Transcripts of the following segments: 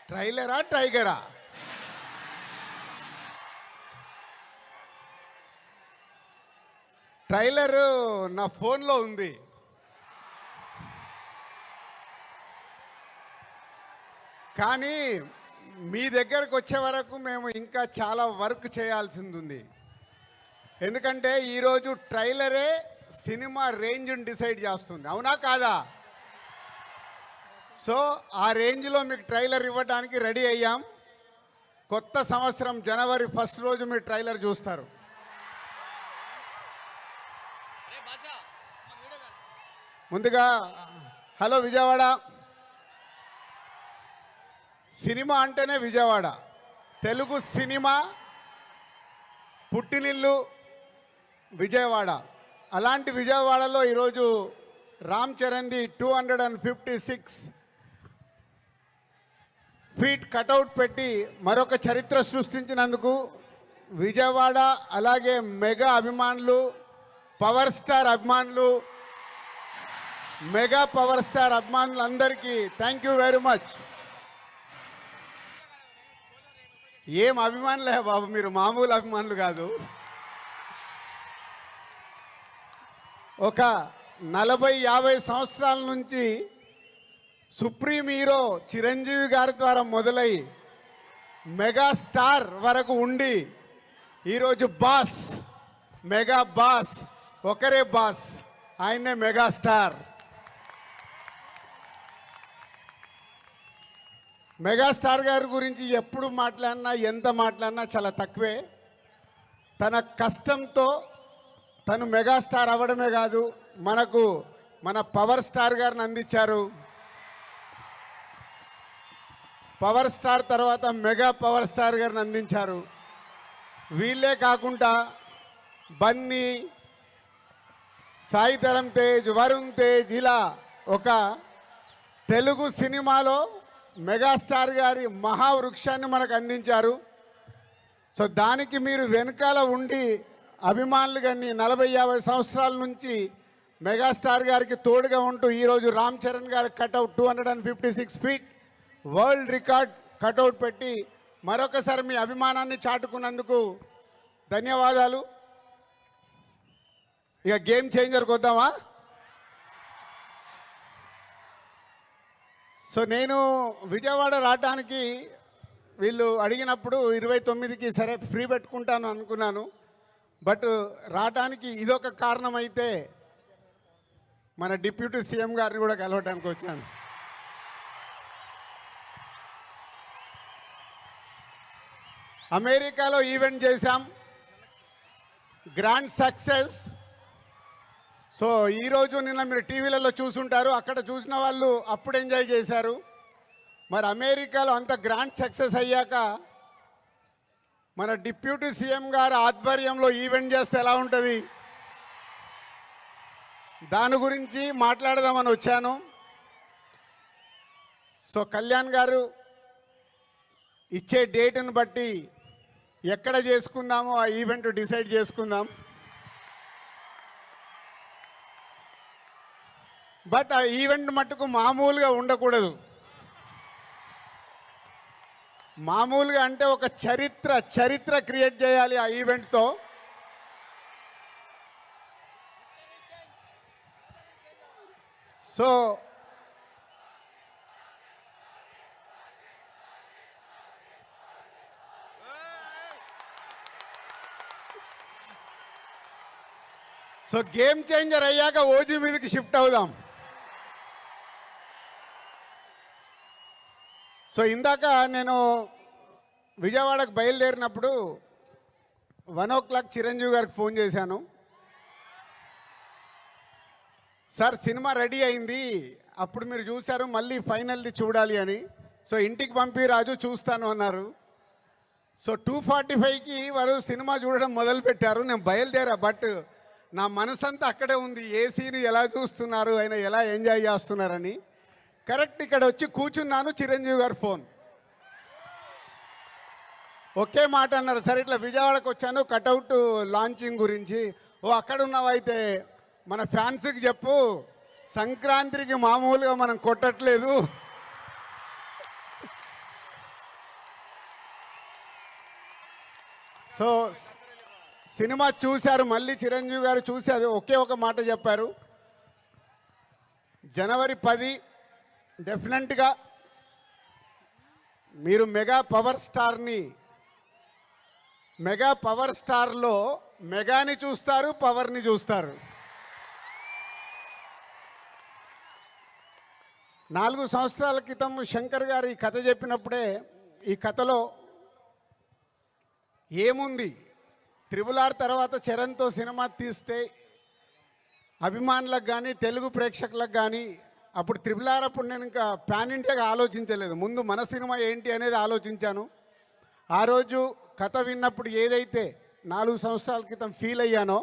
ట్రైలరా టైగరా? Trailer నా ఫోన్లో ఉంది. కానీ మీ దగ్గరకు వచ్చే వరకు మేము ఇంకా చాలా వర్క్ చేయాల్సింది ఉంది. ఎందుకంటే ఈరోజు ట్రైలరే సినిమా రేంజ్ని డిసైడ్ చేస్తుంది, అవునా కాదా? సో ఆ రేంజ్లో మీకు ట్రైలర్ ఇవ్వడానికి రెడీ అయ్యాం. కొత్త సంవత్సరం జనవరి 1 రోజు మీరు ట్రైలర్ చూస్తారు. ముందుగా హలో విజయవాడ. సినిమా అంటేనే విజయవాడ. తెలుగు సినిమా పుట్టినిల్లు విజయవాడ. అలాంటి విజయవాడలో ఈరోజు రామ్ చరణ్ది 256 ఫీట్ కటౌట్ పెట్టి మరొక చరిత్ర సృష్టించినందుకు విజయవాడ అలాగే మెగా అభిమానులు, పవర్ స్టార్ అభిమానులు, మెగా పవర్ స్టార్ అభిమానులందరికీ థ్యాంక్ యూ వెరీ మచ్. ఏం అభిమానులే బాబు, మీరు మామూలు అభిమానులు కాదు. ఒక 40-50 సంవత్సరాల నుంచి సుప్రీం హీరో చిరంజీవి గారి ద్వారా మొదలై మెగాస్టార్ వరకు ఉండి ఈరోజు బాస్, మెగా బాస్, ఒకరే బాస్, ఆయనే మెగాస్టార్. మెగాస్టార్ గారి గురించి ఎప్పుడు మాట్లాడినా ఎంత మాట్లాడినా చాలా తక్కువే. తన కష్టంతో తను మెగాస్టార్ అవ్వడమే కాదు, మనకు మన పవర్ స్టార్ గారిని అందించారు. పవర్ స్టార్ తర్వాత మెగా పవర్ స్టార్ గారిని అందించారు. వీళ్ళే కాకుండా బన్నీ, సాయి ధరమ్ తేజ్, వరుణ్ తేజ్, ఇలా ఒక తెలుగు సినిమాలో మెగాస్టార్ గారి మహావృక్షాన్ని మనకు అందించారు. సో దానికి మీరు వెనకాల ఉండి అభిమానులు కానీ 40-50 సంవత్సరాల నుంచి మెగాస్టార్ గారికి తోడుగా ఉంటూ ఈరోజు రామ్ చరణ్ గారి cutout 256 feet world record cutout పెట్టి మరొకసారి మీ అభిమానాన్ని చాటుకున్నందుకు ధన్యవాదాలు. ఇక గేమ్ చేంజర్కి వద్దామా? సో నేను విజయవాడ రావడానికి వీళ్ళు అడిగినప్పుడు 29కి సరే ఫ్రీ పెట్టుకుంటాను అనుకున్నాను. బట్ రావడానికి ఇదొక కారణం అయితే మన డిప్యూటీ సీఎం గారిని కూడా కలవడానికి వచ్చాను. అమెరికాలో ఈవెంట్ చేశాం, గ్రాండ్ సక్సెస్. సో ఈరోజు నిన్న మీరు టీవీలలో చూసుంటారు, అక్కడ చూసిన వాళ్ళు అప్పుడు ఎంజాయ్ చేశారు. మరి అమెరికాలో అంత గ్రాండ్ సక్సెస్ అయ్యాక మన డిప్యూటీ సీఎం గారు ఆధ్వర్యంలో ఈవెంట్ చేస్తే ఎలా ఉంటుంది, దాని గురించి మాట్లాడదామని వచ్చాను. సో కళ్యాణ్ గారు ఇచ్చే డేట్ని బట్టి ఎక్కడ చేసుకుందామో ఆ ఈవెంట్ డిసైడ్ చేసుకుందాం. బట్ ఆ ఈవెంట్ మట్టుకు మామూలుగా ఉండకూడదు. మామూలుగా అంటే ఒక చరిత్ర క్రియేట్ చేయాలి ఆ ఈవెంట్తో. సో గేమ్ చేంజర్ అయ్యాక ఓజీ మీదకి షిఫ్ట్ అవుదాం. సో ఇందాక నేను విజయవాడకు బయలుదేరినప్పుడు 1 o'clock చిరంజీవి గారికి ఫోన్ చేశాను. సార్ సినిమా రెడీ అయింది, అప్పుడు మీరు చూశారు, మళ్ళీ ఫైనల్ది చూడాలి అని. సో ఇంటికి పంపి రాజు చూస్తాను అన్నారు. సో 2:45కి వారు సినిమా చూడడం మొదలుపెట్టారు. నేను బయలుదేరా, బట్ నా మనసంతా అక్కడే ఉంది, ఏ సీన్ ఎలా చూస్తున్నారు, ఆయన ఎలా ఎంజాయ్ చేస్తున్నారని. కరెక్ట్ ఇక్కడ వచ్చి కూర్చున్నాను, చిరంజీవి గారు ఫోన్. ఒకే మాట అన్నారు, సరే ఇట్లా విజయవాడకు వచ్చాను కటౌట్ లాంచింగ్ గురించి. ఓ అక్కడ ఉన్నావైతే మన ఫ్యాన్స్కి చెప్పు, సంక్రాంతికి మామూలుగా మనం కొట్టట్లేదు, సో సినిమా చూశారు, మళ్ళీ చిరంజీవి గారు చూసి అది ఒకే ఒక మాట చెప్పారు, జనవరి 10 డెఫినెట్గా మీరు మెగా పవర్ స్టార్లో మెగాని చూస్తారు, పవర్ని చూస్తారు. 4 సంవత్సరాల క్రితం శంకర్ గారు ఈ కథ చెప్పినప్పుడే ఈ కథలో ఏముంది, RRR తర్వాత చరణ్తో సినిమా తీస్తే అభిమానులకు కానీ తెలుగు ప్రేక్షకులకు కానీ, అప్పుడు RRR అప్పుడు నేను ఇంకా పాన్ ఇండియాగా ఆలోచించలేదు, ముందు మన సినిమా ఏంటి అనేది ఆలోచించాను. ఆ రోజు కథ విన్నప్పుడు ఏదైతే 4 సంవత్సరాల క్రితం ఫీల్ అయ్యానో,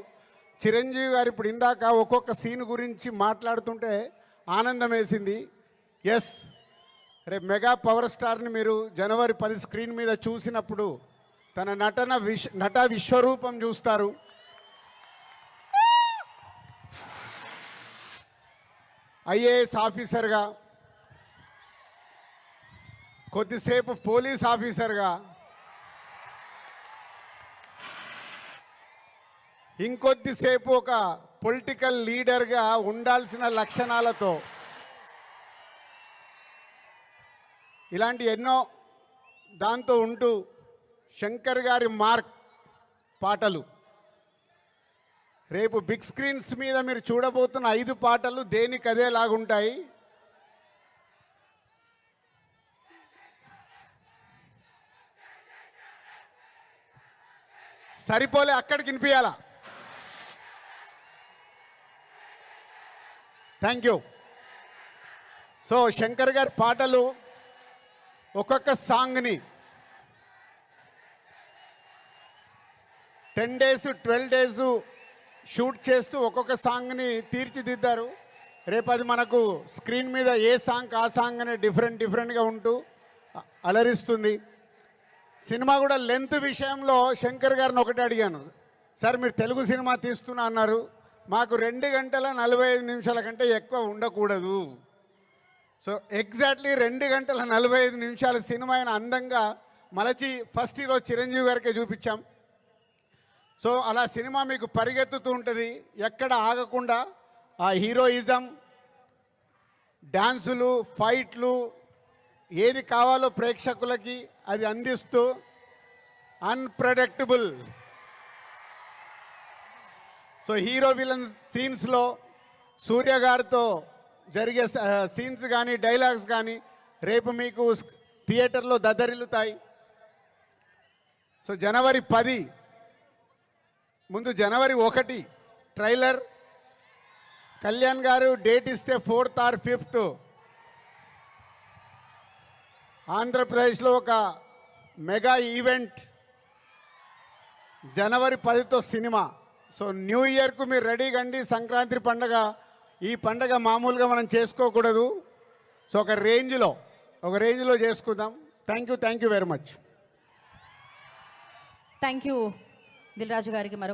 చిరంజీవి గారు ఇప్పుడు ఇందాక ఒక్కొక్క సీన్ గురించి మాట్లాడుతుంటే ఆనందం వేసింది. ఎస్, రేపు మెగా పవర్ స్టార్ని మీరు జనవరి 10 స్క్రీన్ మీద చూసినప్పుడు తన నట విశ్వరూపం చూస్తారు. ఐఏఎస్ ఆఫీసర్గా, కొద్దిసేపు పోలీస్ ఆఫీసర్గా, ఇంకొద్దిసేపు ఒక పొలిటికల్ లీడర్గా ఉండాల్సిన లక్షణాలతో ఇలాంటి ఎన్నో దాంతో ఉంటూ శంకర్ గారి మార్క్ పాటలు రేపు బిగ్ స్క్రీన్స్ మీద మీరు చూడబోతున్న 5 పాటలు దేనికి అదేలాగుంటాయి. సరిపోలే, అక్కడికి వినిపించాలా. Thank you. సో శంకర్ గారి పాటలు ఒక్కొక్క సాంగ్ని 10 days 12 days షూట్ చేస్తూ ఒక్కొక్క సాంగ్ని తీర్చిదిద్దారు. రేపు అది మనకు స్క్రీన్ మీద ఏ సాంగ్ ఆ సాంగ్ అనే డిఫరెంట్గా ఉంటూ అలరిస్తుంది. సినిమా కూడా లెంత్ విషయంలో శంకర్ గారిని ఒకటి అడిగాను, సార్ మీరు తెలుగు సినిమా తీస్తున్నా అన్నారు, మాకు 2 గంటల 45 నిమిషాల కంటే ఎక్కువ ఉండకూడదు. సో ఎగ్జాక్ట్లీ 2 గంటల 45 నిమిషాల సినిమా అయిన అందంగా మలచి ఫస్ట్ ఈరోజు చిరంజీవి గారికే చూపించాం. సో అలా సినిమా మీకు పరిగెత్తుతూ ఉంటుంది, ఎక్కడ ఆగకుండా ఆ హీరోయిజం, డ్యాన్సులు, ఫైట్లు, ఏది కావాలో ప్రేక్షకులకి అది అందిస్తూ అన్ప్రెడిక్టబుల్. సో హీరో విలన్ సీన్స్లో సూర్య గారితో జరిగే సీన్స్ కానీ డైలాగ్స్ కానీ రేపు మీకు థియేటర్లో దద్దరిల్లుతాయి. సో జనవరి 10 ముందు జనవరి 1 ట్రైలర్, కళ్యాణ్ గారు డేట్ ఇస్తే 4th or 5th ఆంధ్రప్రదేశ్లో ఒక మెగా ఈవెంట్, జనవరి 10తో సినిమా. సో న్యూ ఇయర్కు మీరు రెడీగా అండి. సంక్రాంతి పండగ, ఈ పండగ మామూలుగా మనం చేసుకోకూడదు. సో ఒక రేంజ్లో చేసుకుందాం. Thank you very much. Thank you Dil Raju గారికి. మరొక